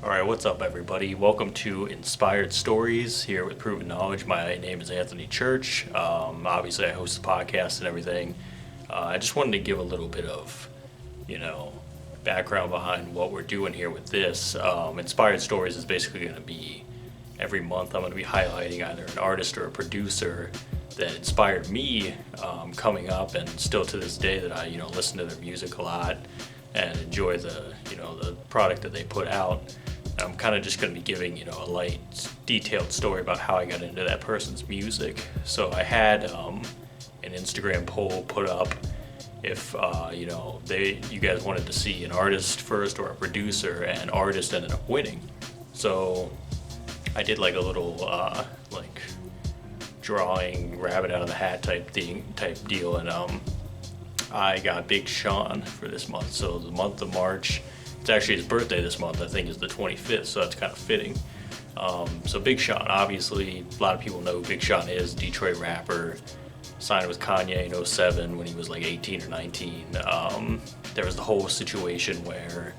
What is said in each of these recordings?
Alright, what's up everybody? Welcome to Inspired Stories here with Proven Knowledge. My name is Anthony Church. Obviously I host the podcast and everything. I just wanted to give a little bit of, you know, background behind what we're doing here with this. Inspired Stories is basically going to be, every month I'm going to be highlighting either an artist or a producer that inspired me coming up, and still to this day that I, listen to their music a lot and enjoy the product that they put out. I'm kind of just going to be giving, a light, detailed story about how I got into that person's music. So I had an Instagram poll put up if, you guys wanted to see an artist first or a producer, and artist ended up winning. So I did like a little, drawing rabbit out of the hat type deal, and I got Big Sean for this month. So the month of March, it's actually his birthday this month, I think is the 25th, so that's kind of fitting. So Big Sean, obviously, a lot of people know who Big Sean is, Detroit rapper, signed with Kanye in 07 when he was like 18 or 19. There was the whole situation where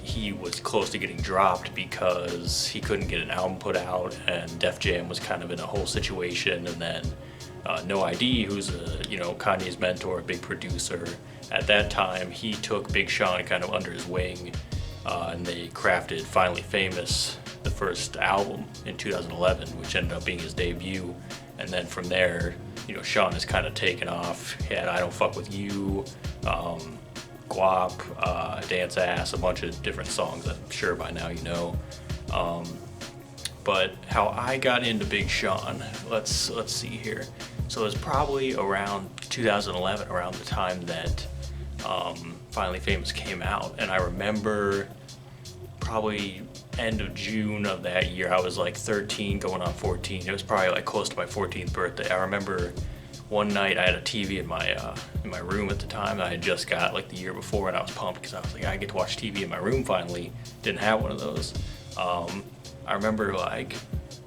he was close to getting dropped because he couldn't get an album put out, and Def Jam was kind of in a whole situation, and then No ID, who's Kanye's mentor, a big producer at that time, he took Big Sean kind of under his wing, and they crafted Finally Famous, the first album in 2011, which ended up being his debut. And then from there, Sean has kind of taken off. He had I Don't Fuck With You, Guap, Dance Ass, a bunch of different songs that I'm sure by now you know. But how I got into Big Sean, let's see here. So it was probably around 2011, around the time that Finally Famous came out, and I remember probably end of June of that year, I was like 13 going on 14. It was probably like close to my 14th birthday. I remember one night I had a TV in my room at the time that I had just got like the year before, and I was pumped because I was like, I get to watch TV in my room finally. Didn't have one of those. I remember like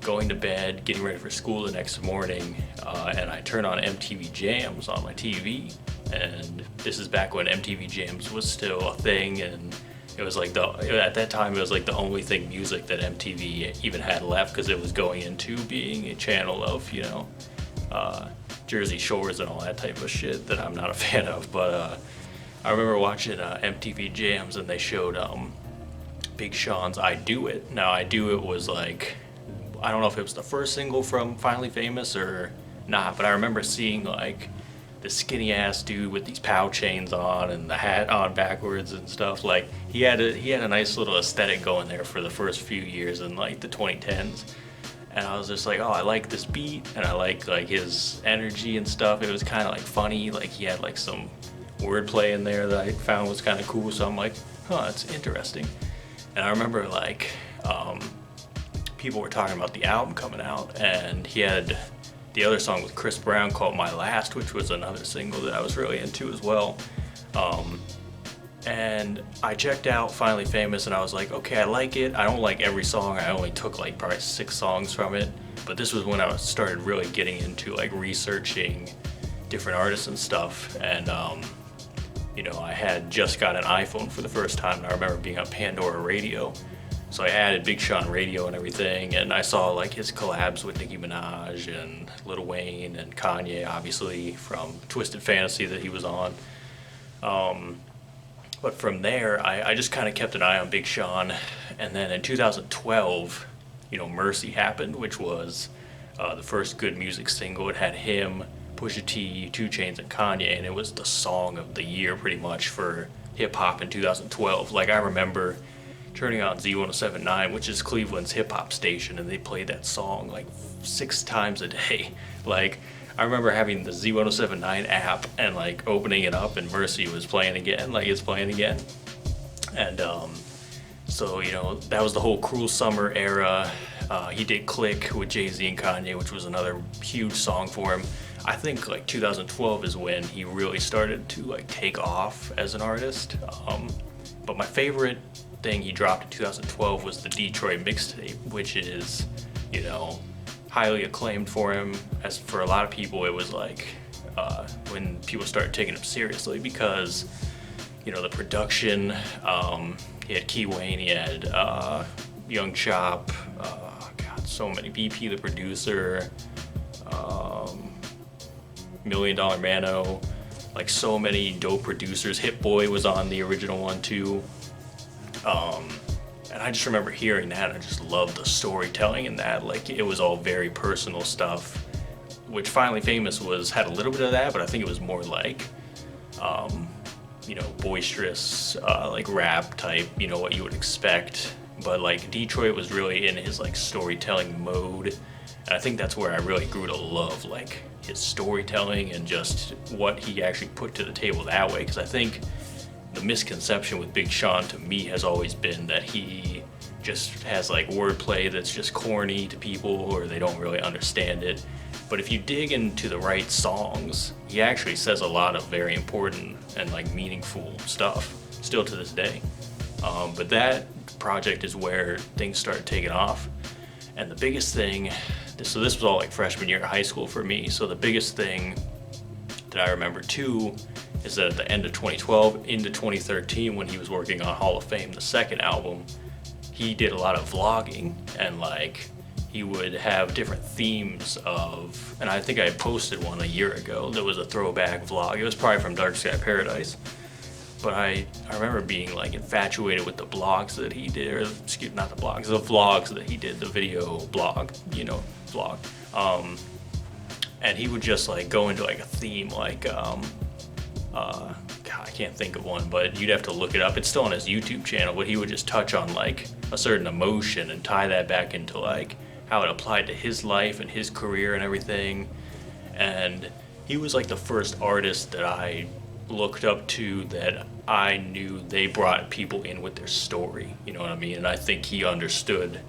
going to bed, getting ready for school the next morning, and I turned on MTV Jams on my TV. And this is back when MTV Jams was still a thing, and it was like at that time it was like the only thing music that MTV even had left, because it was going into being a channel of Jersey Shores and all that type of shit that I'm not a fan of. But I remember watching MTV Jams, and they showed Big Sean's I Do It. Now I Do It was like, I don't know if it was the first single from Finally Famous or not, but I remember seeing like the skinny ass dude with these pow chains on and the hat on backwards and stuff. Like he had a nice little aesthetic going there for the first few years in like the 2010s. And I was just like, oh, I like this beat, and I like his energy and stuff. It was kind of like funny, like he had like some wordplay in there that I found was kind of cool. So I'm like, huh, it's interesting. And I remember like people were talking about the album coming out, and he had the other song with Chris Brown called My Last, which was another single that I was really into as well. And I checked out Finally Famous, and I was like, okay, I like it. I don't like every song. I only took like probably 6 songs from it. But this was when I started really getting into like researching different artists and stuff. And I had just got an iPhone for the first time, and I remember being on Pandora Radio. So I added Big Sean Radio and everything, and I saw like his collabs with Nicki Minaj and Lil Wayne and Kanye, obviously from Twisted Fantasy that he was on. But from there, I just kind of kept an eye on Big Sean. And then in 2012, Mercy happened, which was the first Good Music single. It had him, Pusha T, 2 Chainz, and Kanye, and it was the song of the year pretty much for hip-hop in 2012. Like I remember turning on Z107.9, which is Cleveland's hip-hop station, and they played that song like 6 times a day. Like I remember having the Z107.9 app and like opening it up, and Mercy was playing again, like it's playing again. And so that was the whole Cruel Summer era. He did Click with Jay-Z and Kanye, which was another huge song for him. I think like 2012 is when he really started to like take off as an artist. But my favorite thing he dropped in 2012 was the Detroit mixtape, which is, highly acclaimed for him. As for a lot of people, it was like when people started taking him seriously, because the production. He had Key Wayne, he had Young Chop, God, so many. BP, the producer, Million Dollar Mano, like so many dope producers. Hit Boy was on the original one too. And I just remember hearing that, and I just loved the storytelling in that. Like, it was all very personal stuff, which Finally Famous had a little bit of that, but I think it was more like, boisterous, like rap type, what you would expect. But like Detroit was really in his like storytelling mode, and I think that's where I really grew to love like his storytelling and just what he actually put to the table that way. Because I think the misconception with Big Sean to me has always been that he just has like wordplay that's just corny to people, or they don't really understand it. But if you dig into the right songs, he actually says a lot of very important and like meaningful stuff still to this day. But that project is where things started taking off. And the biggest thing, so this was all like freshman year of high school for me. So the biggest thing that I remember too is that at the end of 2012 into 2013, when he was working on Hall of Fame, the second album, he did a lot of vlogging, and like he would have different themes of, and I think I posted one a year ago that was a throwback vlog. It was probably from Dark Sky Paradise. But I remember being like infatuated with the blogs that he did, or excuse, not the blogs, the vlogs that he did, the video blog, vlog. And he would just like go into like a theme, like, God, I can't think of one, but you'd have to look it up. It's still on his YouTube channel, but he would just touch on like a certain emotion and tie that back into like how it applied to his life and his career and everything. And he was like the first artist that I looked up to that I knew they brought people in with their story, you know what I mean? And I think he understood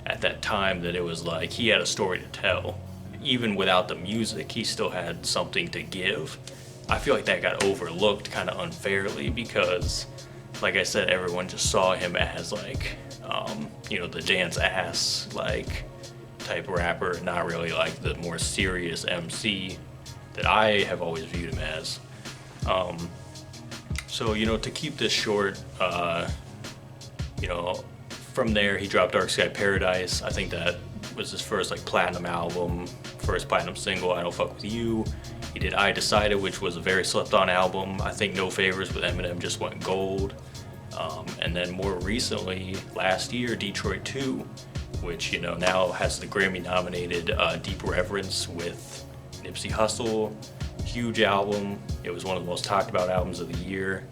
at that time that it was like he had a story to tell. Even without the music, he still had something to give. I feel like that got overlooked kind of unfairly because, like I said, everyone just saw him as like, the dance ass like type rapper, not really like the more serious MC that I have always viewed him as. So, to keep this short, from there he dropped Dark Sky Paradise. I think that was his first like platinum album, first platinum single, I Don't Fuck With You. He did I Decided, which was a very slept on album. I think No Favors with Eminem just went gold. And then more recently, last year, Detroit 2, which, now has the Grammy nominated Deep Reverence with Nipsey Hussle. Huge album. It was one of the most talked about albums of the year,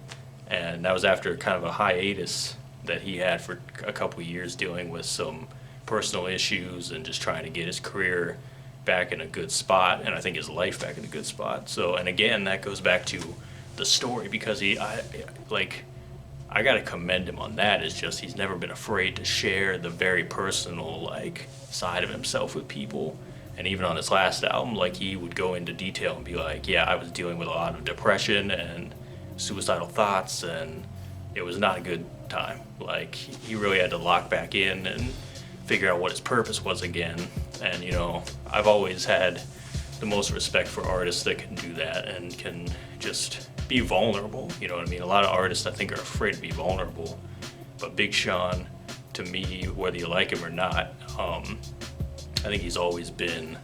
and that was after kind of a hiatus that he had for a couple years dealing with some personal issues and just trying to get his career back in a good spot, and I think his life back in a good spot. So, and again, that goes back to the story, because I gotta commend him on that. It's just he's never been afraid to share the very personal like side of himself with people. And even on his last album, like he would go into detail and be like, yeah, I was dealing with a lot of depression and suicidal thoughts, and it was not a good time. Like he really had to lock back in and figure out what his purpose was again. And I've always had the most respect for artists that can do that and can just be vulnerable. You know what I mean? A lot of artists I think are afraid to be vulnerable, but Big Sean, to me, whether you like him or not, I think he's always been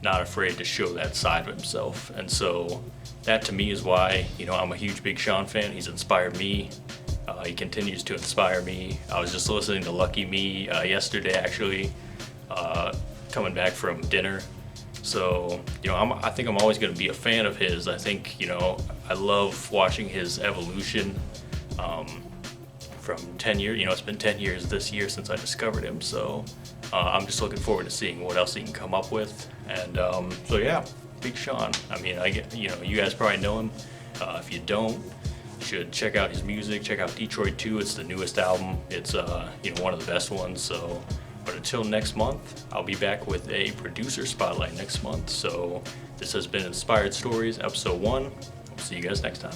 not afraid to show that side of himself. And so that to me is why, I'm a huge Big Sean fan. He's inspired me. He continues to inspire me. I was just listening to Lucky Me yesterday, actually, coming back from dinner. So, I think I'm always going to be a fan of his. I think, I love watching his evolution from 10 years. It's been 10 years this year since I discovered him. So I'm just looking forward to seeing what else he can come up with. And so, yeah, Big Sean. I mean, you guys probably know him. If you don't, you should check out his music. Check out Detroit 2. It's the newest album. It's, one of the best ones. So, but until next month, I'll be back with a producer spotlight next month. So this has been Inspired Stories, episode 1. I'll see you guys next time.